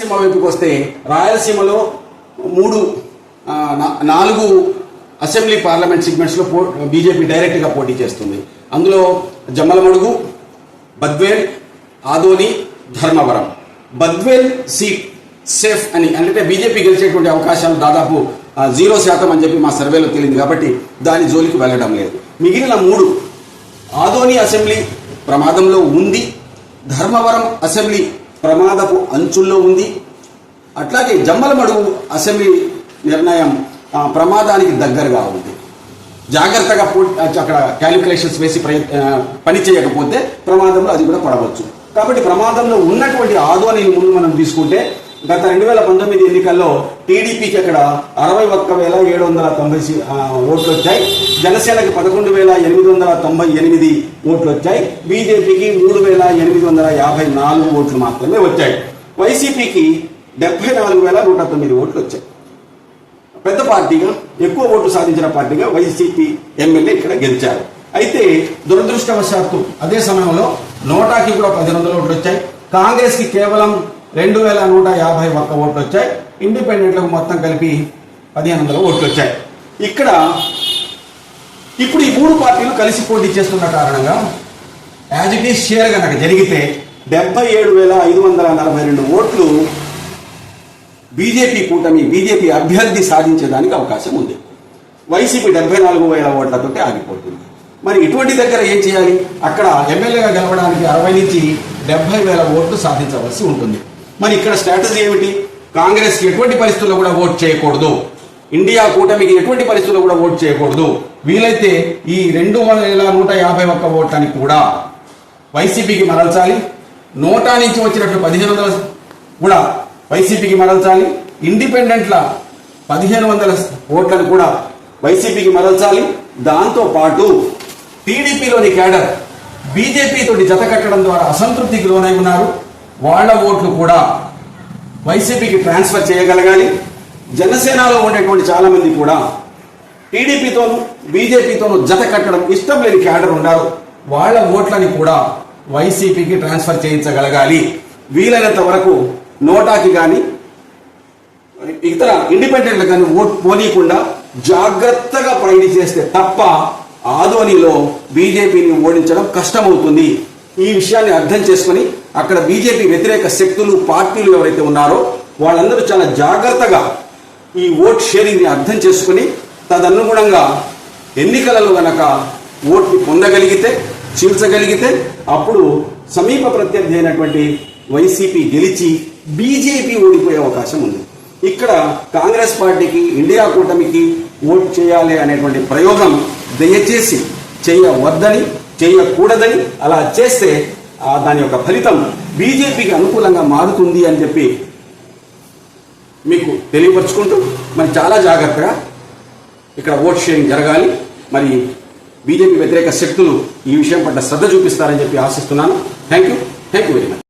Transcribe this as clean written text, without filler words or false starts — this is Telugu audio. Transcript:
రాయలసీమ వైపుకి వస్తే రాయలసీమలో 4 అసెంబ్లీ పార్లమెంట్ సెగ్మెంట్స్లో బీజేపీ డైరెక్ట్గా పోటీ చేస్తుంది. అందులో జమ్మలమడుగు, బద్వేల్, ఆదోని, ధర్మవరం. బద్వేల్ సీట్ సేఫ్ అని అంటే బీజేపీ గెలిచేటువంటి అవకాశాలు దాదాపు 0% అని చెప్పి మా సర్వేలో తేలింది కాబట్టి దాని జోలికి వెళ్ళడం లేదు. మిగిలిన 3 ఆదోని అసెంబ్లీ ప్రమాదంలో ఉంది, ధర్మవరం అసెంబ్లీ ప్రమాదపు అంచుల్లో ఉంది, అట్లాగే జమ్మలమడుగు అసెంబ్లీ నిర్ణయం ప్రమాదానికి దగ్గరగా ఉంది. జాగ్రత్తగా అక్కడ క్యాలిక్యులేషన్స్ వేసి పని చేయకపోతే ప్రమాదంలో అది కూడా పడవచ్చు. కాబట్టి ప్రమాదంలో ఉన్నటువంటి ఆదోనిని ముందు మనం తీసుకుంటే గత 2019 ఎన్నికల్లో టీడీపీకి అక్కడ 61,790 ఓట్లు వచ్చాయి, జనసేనకి 11,898 ఓట్లు వచ్చాయి, బీజేపీకి 3,854 ఓట్లు మాత్రమే వచ్చాయి, వైసీపీకి 74,109 ఓట్లు వచ్చాయి. పెద్ద పార్టీగా ఎక్కువ ఓట్లు సాధించిన పార్టీగా వైసీపీ ఎమ్మెల్యే ఇక్కడ గెలిచారు. అయితే దురదృష్టవశాత్తు అదే సమయంలో నోటాకి కూడా 1,100 ఓట్లు వచ్చాయి, కాంగ్రెస్కి కేవలం 2,151 ఓట్లు వచ్చాయి, ఇండిపెండెంట్లకు మొత్తం కలిపి 1,500 ఓట్లు వచ్చాయి. ఇక్కడ ఇప్పుడు ఈ 3 పార్టీలు కలిసి పోటీ చేస్తున్న కారణంగా యాజ్ ఇట్ ఈస్ షేర్ కనుక జరిగితే 77,542 ఓట్లు బీజేపీ కూటమి బీజేపీ అభ్యర్థి సాధించేదానికి అవకాశం ఉంది. వైసీపీ 74,000 ఓట్లతో ఆగిపోతుంది. మరి ఇటువంటి దగ్గర ఏం చేయాలి? అక్కడ ఎమ్మెల్యేగా గెలవడానికి 60 నుంచి 70,000 ఓట్లు సాధించవలసి ఉంటుంది. మరి ఇక్కడ స్ట్రాటజీ ఏమిటి? కాంగ్రెస్కి ఎటువంటి పరిస్థితుల్లో కూడా ఓటు చేయకూడదు, ఇండియా కూటమికి ఎటువంటి పరిస్థితుల్లో కూడా ఓటు చేయకూడదు, వీలైతే ఈ 2,151 ఓట్లని కూడా వైసీపీకి మరల్చాలి, నోటా నుంచి వచ్చినట్లు 1,500 కూడా వైసీపీకి మరల్చాలి, ఇండిపెండెంట్ల 1,500 ఓట్లను కూడా వైసీపీకి మరల్చాలి. దాంతో పాటు టీడీపీలోని క్యాడర్ బీజేపీ తోటి జత కట్టడం ద్వారా అసంతృప్తికి లోనై ఉన్నారు, వాళ్ళ ఓట్లు కూడా వైసీపీకి ట్రాన్స్ఫర్ చేయగలగాలి. జనసేనలో ఉండేటువంటి చాలా మంది కూడా టీడీపీతోనూ బీజేపీతోనూ జత కట్టడం ఇష్టం లేని క్యాడర్ ఉన్నారు, వాళ్ళ ఓట్లని కూడా వైసీపీకి ట్రాన్స్ఫర్ చేయించగలగాలి. వీలైనంత వరకు నోటాకి కానీ ఇతర ఇండిపెండెంట్లు కానీ ఓటు పోనీయకుండా జాగ్రత్తగా ప్రయత్నం చేస్తే తప్ప ఆదోనిలో బీజేపీని ఓడించడం కష్టమవుతుంది. ఈ విషయాన్ని అర్థం చేసుకుని అక్కడ బీజేపీ వ్యతిరేక శక్తులు పార్టీలు ఎవరైతే ఉన్నారో వాళ్ళందరూ చాలా జాగ్రత్తగా ఈ ఓట్ షేరింగ్ని అర్థం చేసుకుని తదనుగుణంగా ఎన్నికలలో గనక ఓట్లు పొందగలిగితే చీల్చగలిగితే అప్పుడు సమీప ప్రత్యర్థి అయినటువంటి వైసీపీ గెలిచి బీజేపీ ఓడిపోయే అవకాశం ఉంది. ఇక్కడ కాంగ్రెస్ పార్టీకి ఇండియా కూటమికి ఓటు చేయాలి అనేటువంటి ప్రయోగం దయచేసి చేయవద్దని చేయకూడదని, అలా చేస్తే దాని యొక్క ఫలితం బీజేపీకి అనుకూలంగా మారుతుంది అని చెప్పి మీకు తెలియపరుచుకుంటూ మరి చాలా జాగ్రత్తగా ఇక్కడ ఓట్ షేరింగ్ జరగాలి. మరి బీజేపీ వ్యతిరేక శక్తులు ఈ విషయం పట్ల శ్రద్ధ చూపిస్తారని చెప్పి ఆశిస్తున్నాను. Thank you very much.